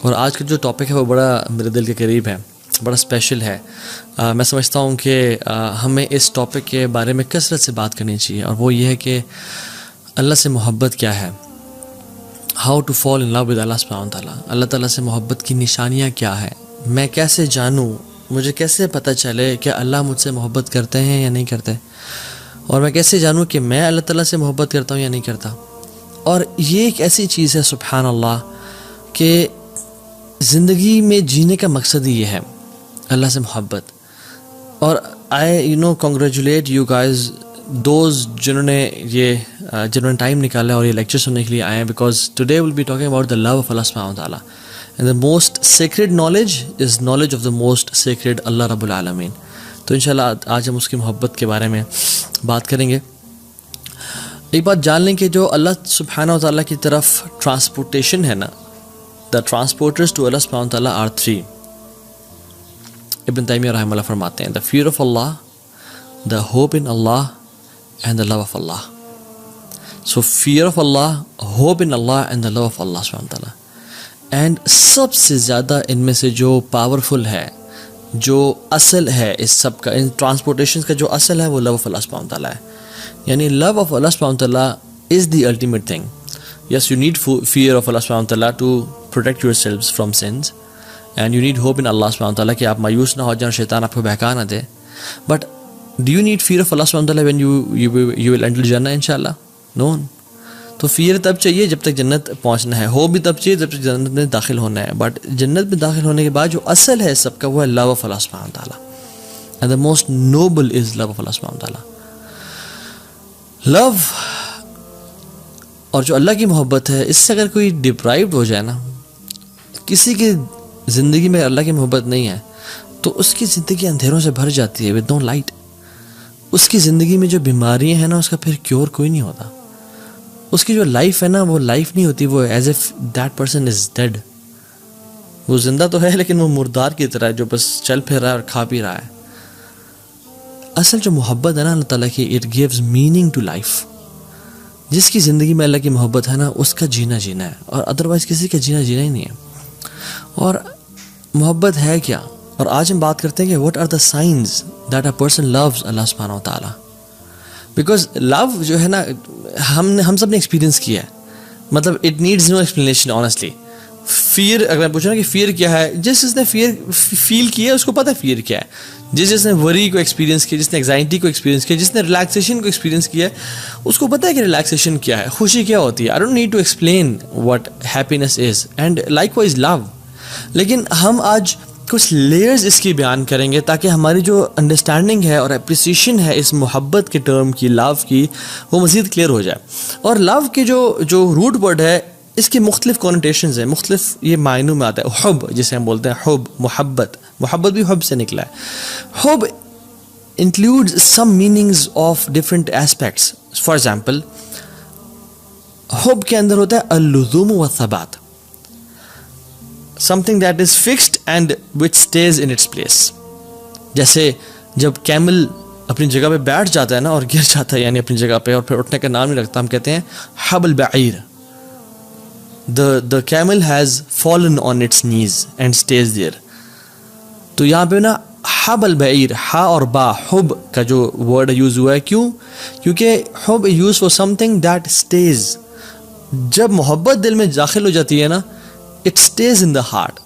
اور آج کا جو ٹاپک ہے وہ بڑا میرے دل کے قریب ہے، بڑا اسپیشل ہے. میں سمجھتا ہوں کہ ہمیں اس ٹاپک کے بارے میں کثرت سے بات کرنی چاہیے، اور وہ یہ ہے کہ اللہ سے محبت کیا ہے، how to fall in love with اللہ سبحانہ وتعالیٰ. اللہ تعالیٰ سے محبت کی نشانیاں کیا ہے، میں کیسے جانوں، مجھے کیسے پتہ چلے کہ اللہ مجھ سے محبت کرتے ہیں یا نہیں کرتے، اور میں کیسے جانوں کہ میں اللہ تعالیٰ سے محبت کرتا ہوں یا نہیں کرتا. اور یہ ایک ایسی چیز ہے سبحان اللہ کہ زندگی میں جینے کا مقصد ہی یہ ہے، اللہ سے محبت. اور آئی کانگریچولیٹ یو گائز دوز جنہوں نے ٹائم نکالا اور یہ لیکچر سننے کے لیے آئے ہیں، because today will be talking about the love of اللہ سبحانہ وتعالیٰ. And the most sacred knowledge is knowledge of the most sacred اللہ رب العالمین. تو انشاءاللہ آج ہم اس کی محبت کے بارے میں بات کریں گے. ایک بات جان لیں کہ جو اللہ سبحانہ وتعالیٰ کی طرف ٹرانسپورٹیشن ہے نا، دا ٹرانسپورٹرز ٹو اللہ سبحانہ وتعالیٰ آر 3. ابن تیمیہ رحمہ اللہ فرماتے ہیں دا فیئر آف اللہ، دا ہوپ ان اللہ اینڈ دا لو آف اللہ. سو فیئر آف اللہ، ہوپ ان اللہ اینڈ دا لو آف اللہ سبحانہ وتعالیٰ. اینڈ سب سے زیادہ ان میں سے جو پاورفل ہے، جو اصل ہے اس سب کا، ان ٹرانسپورٹیشن کا جو اصل ہے وہ لو آف اللہ سبحانہ وتعالیٰ ہے. یعنی لو آف اللہ سبحانہ وتعالیٰ is the ultimate thing. Yes you need fear of اللہ سبحانہ وتعالیٰ to protect yourselves from sins, and you need hope in اللہ سبحانہ وتعالیٰ کہ آپ مایوس نہ ہو جائیں، شیطان آپ کو بہکا نہ دے. But do you need fear of اللہ سبحانہ وتعالیٰ وین یو ول انٹر جنہ انشاءاللہ؟ نو. تو فیئر تب چاہیے جب تک جنت پہنچنا ہے، ہو بھی تب چاہیے جب تک جنت میں داخل ہونا ہے. بٹ جنت میں داخل ہونے کے بعد جو اصل ہے سب کا وہ ہے لو آف اللہ سبحانہ وتعالیٰ. And the most noble is love of اللہ سبحانہ وتعالیٰ. لو اور جو اللہ کی محبت ہے، اس سے اگر کوئی ڈپرائیوڈ ہو جائے نا، کسی کی زندگی میں اللہ کی محبت نہیں ہے تو اس کی زندگی اندھیروں سے بھر جاتی ہے، ود نو لائٹ. اس کی زندگی میں جو بیماریاں ہیں نا، اس کا پھر کیور کوئی نہیں ہوتا. اس کی جو لائف ہے نا، وہ لائف نہیں ہوتی، وہ as if that person is dead. وہ زندہ تو ہے لیکن وہ مردار کی طرح ہے جو بس چل پھر رہا ہے اور کھا پی رہا ہے. اصل جو محبت ہے نا اللہ تعالیٰ کی، it gives meaning to life. جس کی زندگی میں اللہ کی محبت ہے نا، اس کا جینا ہے، اور ادروائز کسی کا جینا ہی نہیں ہے. اور محبت ہے کیا؟ اور آج ہم بات کرتے ہیں کہ what are the signs that a person loves اللہ سبحانہ وتعالیٰ. بیکاز لو جو ہے نا، ہم سب نے ایکسپیرینس کیا ہے، مطلب it needs no explanation honestly. فیئر اگر میں پوچھوں نا کہ فیئر کیا ہے، جس نے فیئر فیل کیا ہے اس کو پتہ ہے فیئر کیا ہے. جس نے وری کو ایکسپیرینس کیا، جس نے ایگزائٹی کو ایکسپیرینس کیا، جس نے ریلیکسیشن کو ایکسپیرینس کیا ہے، اس کو پتہ ہے کہ ریلیکسیشن کیا ہے، خوشی کیا ہوتی ہے. I don't need to explain what happiness is, and likewise love. لیکن ہم آج کچھ لیئرز اس کی بیان کریں گے تاکہ ہماری جو انڈرسٹینڈنگ ہے اور اپریسیشن ہے اس محبت کے ٹرم کی، لو کی، وہ مزید کلیئر ہو جائے. اور لو کے جو روٹ ورڈ ہے، اس کے مختلف کونوٹیشنز ہیں، مختلف یہ معنوں میں آتا ہے. حب جسے ہم بولتے ہیں، حب، محبت بھی حب سے نکلا ہے. حب includes some meanings of different aspects. For example, حب کے اندر ہوتا ہے اللزوم والثبات، something that is fixed and which stays in its place. جیسے جب کیمل اپنی جگہ پہ بیٹھ جاتا ہے نا اور گر جاتا ہے، یعنی اپنی جگہ پہ، اور پھر اٹھنے کا نام نہیں رکھتا، ہم کہتے ہیں حب البعیر. the camel has fallen on its knees and stays there. تو یہاں پہ نا حب البعیر، ہا اور با، حب کا جو ورڈ یوز ہوا ہے، کیونکہ حب use for something that stays. جب محبت دل میں داخل ہو جاتی ہے نا، it stays in the heart.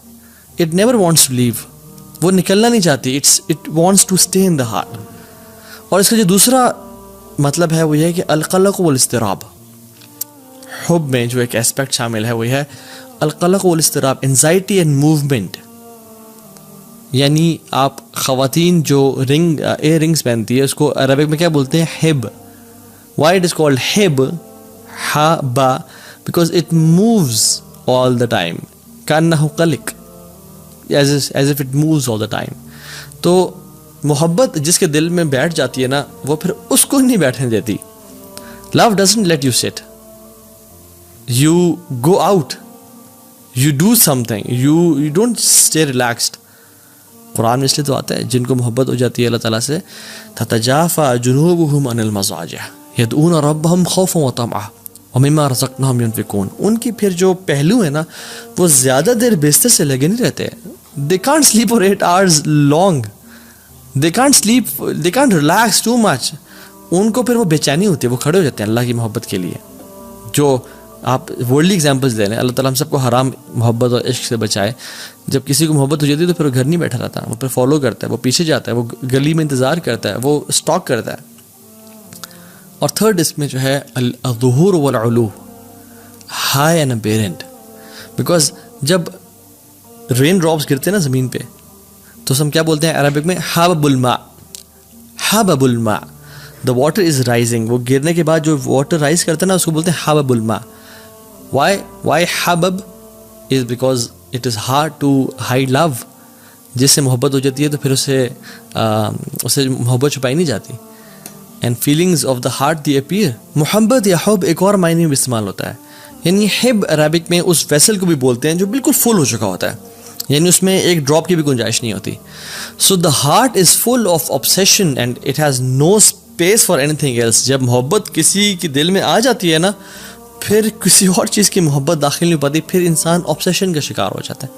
It never wants to leave. وہ نکلنا نہیں چاہتی. It wants to stay in the heart. اور اس کا جو دوسرا مطلب ہے وہ یہ ہے کہ القلق والاضطراب. حب میں جو ایک ایسپیکٹ شامل ہے وہ ہے القلق والاضطراب، انزائٹی اینڈ موومنٹ. یعنی آپ خواتین جو ایر رنگز پہنتی ہے، اس کو عربک میں کیا بولتے ہیں؟ Hub. Why it is called hub, ہا با؟ Because it moves all the time. کانہ قلق، as if it moves all the time. تو محبت جس کے دل میں بیٹھ جاتی ہے نا، وہ پھر اس کو نہیں بیٹھنے دیتی. Love doesn't let you sit. You go out. You do something. You don't stay relaxed. قرآن میں اس لیے تو آتا ہے جن کو محبت ہو جاتی ہے اللہ تعالیٰ سے، تتجافى جنوبهم عن المضاجع يدعون ربهم خوفا وطمعا وَمِمَّا رَزَقْنَاهُمْ يُنْفِقُونَ. ان کی پھر جو پہلو ہے نا وہ زیادہ دیر بستر سے لگے نہیں رہتے. They can't sleep for 8 hours long. They can't sleep, they can't relax too much. ان کو پھر وہ بے چینی ہوتی ہے, وہ کھڑے ہو جاتے ہیں اللہ کی محبت کے لیے. جو آپ ورلڈلی ایگزامپلس دے رہے ہیں, اللہ تعالیٰ ہم سب کو حرام محبت اور عشق سے بچائے. جب کسی کو محبت ہو جاتی ہے تو پھر وہ گھر نہیں بیٹھا رہتا, وہ پھر فالو کرتا ہے, وہ پیچھے جاتا ہے, وہ گلی میں انتظار کرتا ہے, وہ اسٹاک کرتا ہے. اور تھرڈ اس میں جو ہے الظہور والعلو, ہائی اینڈ اپیرنٹ. بیکاز جب رین ڈراپس گرتے ہیں نا زمین پہ تو ہم کیا بولتے ہیں عربک میں, حبب الماء, حبب الماء, دا واٹر از رائزنگ. وہ گرنے کے بعد جو واٹر رائز کرتا ہے نا اس کو بولتے ہیں حبب الماء. Why حبب is because it is hard to hide love. جس سے محبت ہو جاتی ہے تو پھر اسے محبت چھپائی نہیں جاتی. And feelings of the heart they appear. محبت یا حب ایک اور معنی میں استعمال ہوتا ہے. یعنی حب عربک میں اس ویسل کو بھی بولتے ہیں جو بالکل فل ہو چکا ہوتا ہے, یعنی اس میں ایک ڈراپ کی بھی گنجائش نہیں ہوتی. So the heart is full of obsession and it has no space for anything else. جب محبت کسی کے دل میں آ جاتی ہے نا پھر کسی اور چیز کی محبت داخل نہیں پاتی, پھر انسان obsession کا شکار ہو جاتا ہے.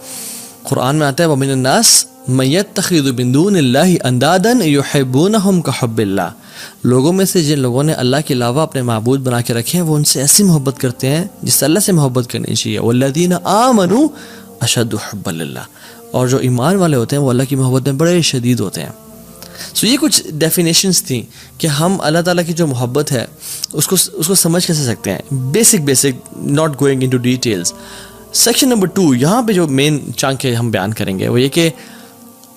قرآن میں آتا ہے وَمِنَ النَّاسِ مَن يَتَّخِذُ مِن دُونِ اللَّهِ أَندَادًا يُحِبُّونَهُمْ كَحُبِّ اللَّهِ. لوگوں میں سے جن لوگوں نے اللہ کے علاوہ اپنے معبود بنا کے رکھے ہیں وہ ان سے ایسی محبت کرتے ہیں جس سے اللہ سے محبت کرنی چاہیے. وَالَّذِينَ آمَنُوا أَشَدُّ حُبًّا لِلَّهِ. اور جو ایمان والے ہوتے ہیں وہ اللہ کی محبت میں بڑے شدید ہوتے ہیں. سو یہ کچھ ڈیفینیشنس تھیں کہ ہم اللہ تعالیٰ کی جو محبت ہے اس کو سمجھ کیسے سکتے ہیں. Basic not going into details. Section number 2 یہاں پہ جو مین چنک ہے ہم بیان کریں گے وہ یہ کہ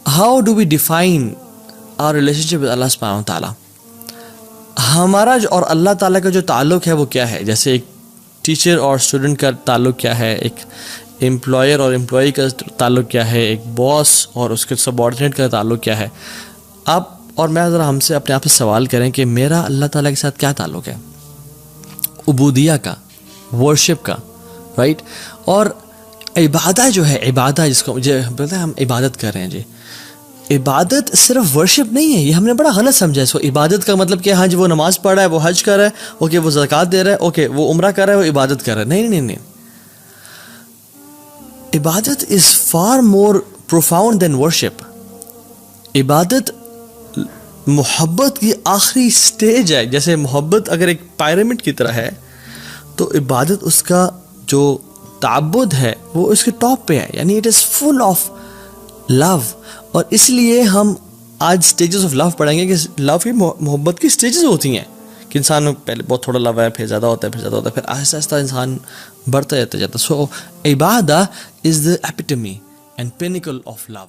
how do we define our relationship with اللہ سبحانہ و تعالیٰ. ہمارا اور اللہ تعالیٰ کا جو تعلق ہے وہ کیا ہے. جیسے ایک ٹیچر اور اسٹوڈنٹ کا تعلق کیا ہے, ایک امپلائر اور امپلائی کا تعلق کیا ہے, ایک باس اور اس کے سبارڈینیٹ کا تعلق کیا ہے. آپ اور میں ذرا ہم سے اپنے آپ سے سوال کریں کہ میرا اللہ تعالیٰ کے ساتھ کیا تعلق ہے. عبودیہ کا, ورشپ کا, رائٹ. اور عبادت جو ہے, عبادت جس کو مجھے بولتے ہیں ہم عبادت کر رہے ہیں جی, عبادت صرف ورشپ نہیں ہے. یہ ہم نے بڑا غلط سمجھا ہے اس کو. عبادت کا مطلب کہ ہاں جی وہ نماز پڑھ رہا ہے, وہ حج کر رہا ہے, اوکے وہ زکوٰۃ دے رہا ہے, اوکے وہ عمرہ کر رہا ہے, وہ عبادت کر رہا ہے. نہیں. عبادت is far more profound than worship. عبادت محبت کی آخری سٹیج ہے. جیسے محبت اگر ایک پیرامڈ کی طرح ہے تو عبادت اس کا جو تعبد ہے وہ اس کے ٹاپ پہ ہے, یعنی اٹ از فل آف لو. اور اس لیے ہم آج اسٹیجز آف لو پڑھیں گے کہ لو کی محبت کی اسٹیجز ہوتی ہیں کہ انسان میں پہلے بہت تھوڑا لو ہے, پھر زیادہ ہوتا ہے, پھر آہستہ آہستہ انسان بڑھتا جاتا. سو عبادت از دا ایپیٹمی اینڈ پینیکل آف لو.